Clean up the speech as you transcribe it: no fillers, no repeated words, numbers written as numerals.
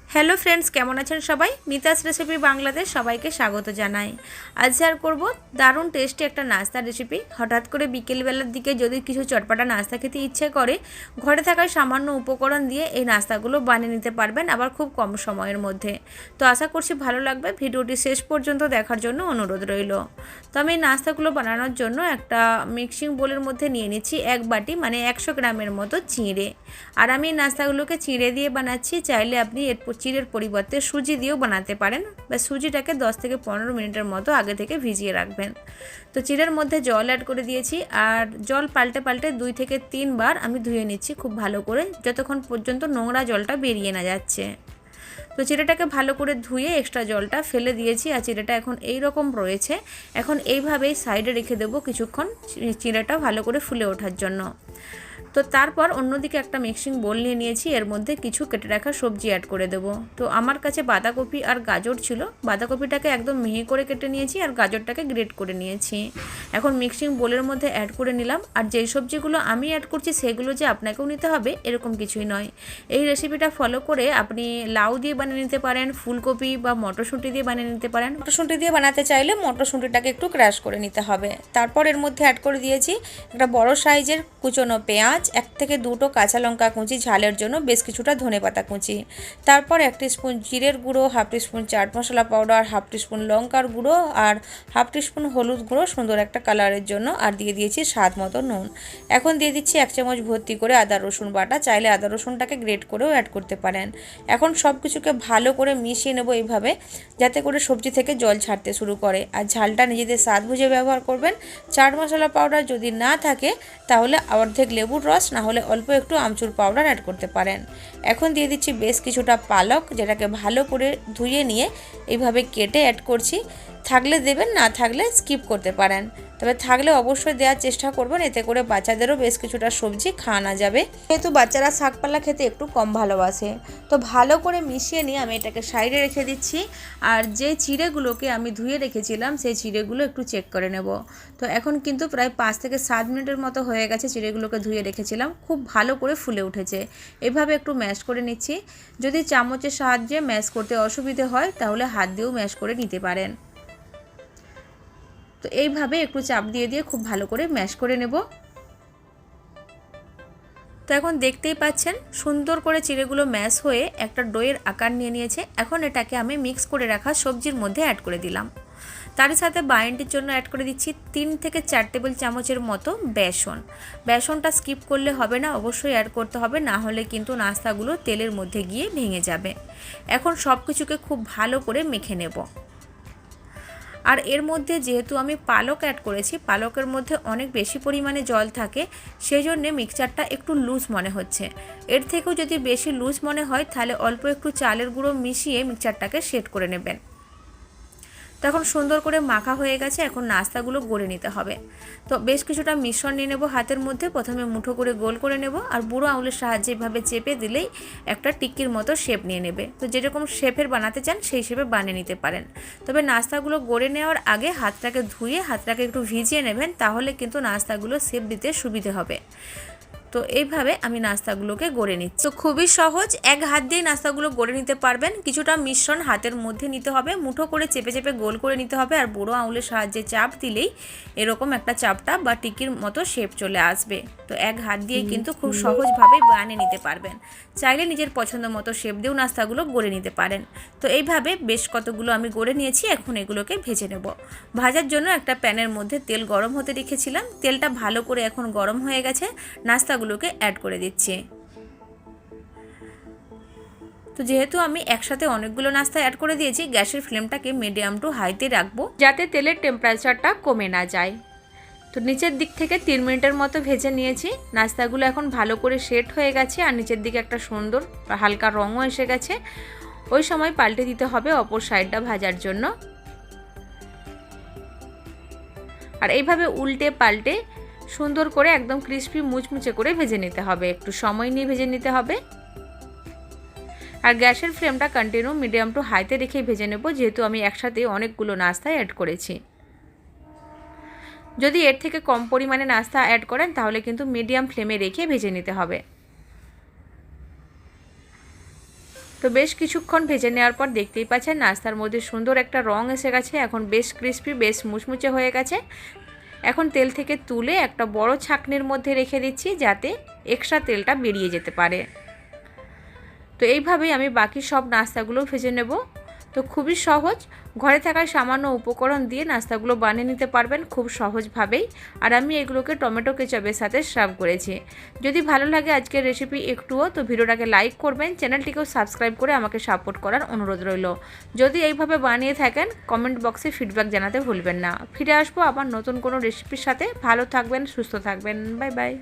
Hello friends, কেমন আছেন সবাই? মিতাস রেসিপি বাংলাতে সবাইকে স্বাগত জানাই। আজ শেয়ার করব দারুণ টেস্টি একটা নাস্তা রেসিপি। হঠাৎ করে বিকেলবেলার দিকে যদি কিছু চটপটা নাস্তা খেতে ইচ্ছে করে, ঘরে থাকা সামান্য উপকরণ দিয়ে এই নাস্তাগুলো বানিয়ে নিতে পারবেন, আবার খুব কম সময়ের মধ্যে। তো আশা করছি ভালো লাগবে। ভিডিওটি শেষ পর্যন্ত দেখার জন্য অনুরোধ রইল। তো আমি এই নাস্তাগুলো বানানোর জন্য একটা মিক্সিং বোলের মধ্যে নিয়ে নিচ্ছি এক বাটি মানে 100 গ্রামের মতো চিঁড়ে। আর আমি এই নাস্তাগুলোকে চিঁড়ে দিয়ে বানাচ্ছি। চাইলে আপনি চিড়ের পরিবর্তে সুজি দিয়েও বানাতে পারেন, বা সুজিটাকে 10 থেকে 15 মিনিটের মতো আগে থেকে ভিজিয়ে রাখবেন। তো চিড়ের মধ্যে জল অ্যাড করে দিয়েছি, আর জল পাল্টে পাল্টে 2 থেকে 3 বার আমি ধুয়ে নিচ্ছি খুব ভালো করে, যতক্ষণ পর্যন্ত নোংরা জলটা বেরিয়ে না যাচ্ছে। তো চিড়েটাকে ভালো করে ধুয়ে এক্সট্রা জলটা ফেলে দিয়েছি, আর চিড়েটা এখন এই রকম রয়েছে। এখন এইভাবেই সাইডে রেখে দেবো কিছুক্ষণ, চিড়েটা ভালো করে ফুলে ওঠার জন্য। তো তারপর অন্যদিকে একটা মিক্সিং বোল নিয়ে নিয়েছি, এর মধ্যে কিছু কেটে রাখা সবজি অ্যাড করে দেব। তো আমার কাছে বাঁধাকপি আর গাজর ছিল, বাঁধাকপিটাকে একদম মিহি করে কেটে নিয়েছি আর গাজরটাকে গ্রেট করে নিয়েছি। এখন মিক্সিং বোলের মধ্যে অ্যাড করে নিলাম। আর যেই সবজিগুলো আমি অ্যাড করছি সেগুলো যে আপনাকেও নিতে হবে এরকম কিছুই নয়। এই রেসিপিটা ফলো করে আপনি লাউ দিয়ে বানিয়ে নিতে পারেন, ফুলকপি বা মটরশুঁটি দিয়ে বানিয়ে নিতে পারেন। মটরশুঁটি দিয়ে বানাতে চাইলে মটরশুঁটিটাকে একটু ক্র্যাশ করে নিতে হবে। তারপর এর মধ্যে অ্যাড করে দিয়েছি একটা বড় সাইজের কুচনো পেঁয়াজ, 1 থেকে 2টো কাঁচা লঙ্কা কুচি, ঝালের জন্য বেশ কিছুটা ধনেপাতা কুচি। তারপর 1 টিস্পুন জিরের গুঁড়ো, 1/2 teaspoon chaat masala powder, 1/2 teaspoon লঙ্কার গুঁড়ো আর 1/2 টিস্পুন হলুদ গুঁড়ো সুন্দর একটা কালারের জন্য, আর দিয়ে দিয়েছি স্বাদ মতো নুন। এখন দিয়ে দিচ্ছি 1 চামচ ভর্তি করে আদা রসুন বাটা। চাইলে আদা রসুনটাকে গ্রেট করেও অ্যাড করতে পারেন। এখন সব কিছুকে ভালো করে মিশিয়ে নেব এইভাবে, যাতে করে সবজি থেকে জল ছাড়তে শুরু করে। আর ঝালটা নিজেদের স্বাদ বুঝে ব্যবহার করবেন। চাট মশলা পাউডার যদি না থাকে তাহলে অর্ধেক লেবুর রস, না হলে অল্প একটু আমচুর পাউডার অ্যাড করতে পারেন। এখন দিয়ে দিচ্ছি বেশ কিছুটা পালক, যেটাকে ভালো করে ধুয়ে নিয়ে এইভাবে কেটে অ্যাড করছি। থাকলে দেবেন, না থাকলে স্কিপ করতে পারেন, তবে থাকলে অবশ্যই দেওয়ার চেষ্টা করবেন, এতে করে বাচ্চাদেরও বেশ কিছুটা সবজি খাওয়ানো যাবে, যেহেতু বাচ্চারা শাকপালা খেতে একটু কম ভালোবাসে। তো ভালো করে মিশিয়ে নিয়ে আমি এটাকে সাইডে রেখে দিচ্ছি। আর যে চিড়েগুলোকে আমি ধুয়ে রেখেছিলাম সেই চিড়েগুলো একটু চেক করে নেব। তো এখন কিন্তু প্রায় 5 থেকে 7 মিনিটের মতো হয়ে গেছে। চিড়েগুলোকে ধুয়ে রেখেছিলাম, খুব ভালো করে ফুলে উঠেছে। এভাবে একটু ম্যাশ করে নিচ্ছি। যদি চামচের সাহায্যে ম্যাশ করতে অসুবিধে হয় তাহলে হাত দিয়েও ম্যাশ করে নিতে পারেন। তো এইভাবে একটু চাপ দিয়ে দিয়ে খুব ভালো করে ম্যাশ করে নেব। তো এখন দেখতেই পাচ্ছেন সুন্দর করে চিড়েগুলো ম্যাশ হয়ে একটা ডোয়ের আকার নিয়ে নিয়েছে। এখন এটাকে আমি মিক্স করে রাখা সবজির মধ্যে অ্যাড করে দিলাম। তার সাথে বাইন্ডের জন্য অ্যাড করে দিচ্ছি 3 থেকে 4 টেবিল চামচের মতো বেসন। বেসনটা স্কিপ করলে হবে না, অবশ্যই অ্যাড করতে হবে, না হলে কিন্তু নাস্তাগুলো তেলের মধ্যে গিয়ে ভেঙে যাবে। এখন সব কিছুকে খুব ভালো করে মেখে নেব। আর এর মধ্যে যেহেতু আমি পালক অ্যাড করেছি, পালকের মধ্যে অনেক বেশি পরিমাণে জল থাকে, সেই জন্যে মিক্সচারটা একটু লুজ মনে হচ্ছে। এর থেকেও যদি বেশি লুজ মনে হয় তাহলে অল্প একটু চালের গুঁড়ো মিশিয়ে মিক্সচারটাকে সেট করে নেবেন। তখন সুন্দর করে মাখা হয়ে গেছে। এখন নাস্তাগুলো গড়ে নিতে হবে। তো বেশ কিছুটা মিশ্রণ নিয়ে নেব হাতের মধ্যে। প্রথমে মুঠো করে গোল করে নেব, আর বুড়ো আঙুলের সাহায্যে এভাবে চেপে দিলেই একটা টিক্কির মতো শেপ নিয়ে নেবে। তো যেরকম শেপের বানাতে চান সেই শেপে বানিয়ে নিতে পারেন। তবে নাস্তাগুলো গড়ে নেওয়ার আগে হাতটাকে ধুয়ে হাতটাকে একটু ভিজিয়ে নেবেন, তাহলে কিন্তু নাস্তাগুলো শেপ দিতে সুবিধে হবে। তো এইভাবে আমি নাস্তাগুলোকে গড়ে নিচ্ছি। তো খুবই সহজ, এক হাত দিয়ে নাস্তাগুলো গড়ে নিতে পারবেন। কিছুটা মিশ্রণ হাতের মধ্যে নিতে হবে, মুঠো করে চেপে চেপে গোল করে নিতে হবে, আর বুড়ো আঙুলের সাহায্যে চাপ দিলেই এরকম একটা চাপটা বা টিকির মতো শেপ চলে আসবে। তো এক হাত দিয়ে কিন্তু খুব সহজভাবে বানিয়ে নিতে পারবেন। চাইলে নিজের পছন্দ মতো শেপ দিয়েও নাস্তাগুলো গড়ে নিতে পারেন। তো এইভাবে বেশ কতগুলো আমি গড়ে নিয়েছি। এখন এগুলোকে ভেজে নেব। ভাজার জন্য একটা প্যানের মধ্যে তেল গরম হতে রেখেছিলাম। তেলটা ভালো করে এখন গরম হয়ে গেছে। নাস্তাগুলোকে অ্যাড করে দিচ্ছি। তো যেহেতু আমি একসাথে অনেকগুলো নাস্তা অ্যাড করে দিয়েছি, গ্যাসের ফ্লেমটাকে মিডিয়াম টু হাইতে রাখবো, যাতে তেলের টেম্পারেচারটা কমে না যায়। তো নিচের দিক থেকে 3 মিনিটের মতো ভেজে নিয়েছি। নাস্তাগুলো এখন ভালো করে সেট হয়ে গেছে, আর নিচের দিকে একটা সুন্দর হালকা রঙও এসে গেছে। ওই সময় পাল্টে দিতে হবে অপর সাইডটা ভাজার জন্য। আর এইভাবে উল্টে পাল্টে সুন্দর করে একদম ক্রিস্পি মুচমুচে করে ভেজে নিতে হবে। একটু সময় নিয়ে ভেজে নিতে হবে। আর গ্যাসের ফ্লেমটা কন্টিনিউ মিডিয়াম টু হাইতে রেখে ভেজে নেব, যেহেতু আমি একসাথে অনেকগুলো নাস্তা অ্যাড করেছি। যদি এর থেকে কম পরিমাণে নাস্তা অ্যাড করেন তাহলে কিন্তু মিডিয়াম ফ্লেমে রেখে ভেজে নিতে হবে। তো বেশ কিছুক্ষণ ভেজে নেওয়ার পর দেখতেই পাচ্ছেন নাস্তার মধ্যে সুন্দর একটা রং এসে গেছে। এখন বেশ ক্রিস্পি, বেশ মুচমুচে হয়ে গেছে। এখন তেল থেকে তুলে একটা বড় ছাঁকনির মধ্যে রেখে দিচ্ছি, যাতে এক্সট্রা তেলটা বেরিয়ে যেতে পারে। তো এইভাবেই আমি বাকি সব নাস্তাগুলো ভেজে নেব। তো খুবই সহজ, ঘরে থাকা সামান্য উপকরণ দিয়ে নাস্তাগুলো বানিয়ে নিতে পারবেন খুব সহজভাবেই। আর আমি এগুলোকে টমেটো কেচাপের সাথে সার্ভ করেছি। যদি ভালো লাগে আজকের রেসিপি একটুও, তো ভিডিওটাকে লাইক করবেন, চ্যানেলটিকেও সাবস্ক্রাইব করে আমাকে সাপোর্ট করার অনুরোধ রইল। যদি এইভাবে বানিয়ে থাকেন কমেন্ট বক্সে ফিডব্যাক জানাতে ভুলবেন না। ফিরে আসবো আবার নতুন কোনো রেসিপির সাথে। ভালো থাকবেন, সুস্থ থাকবেন, বাই বাই।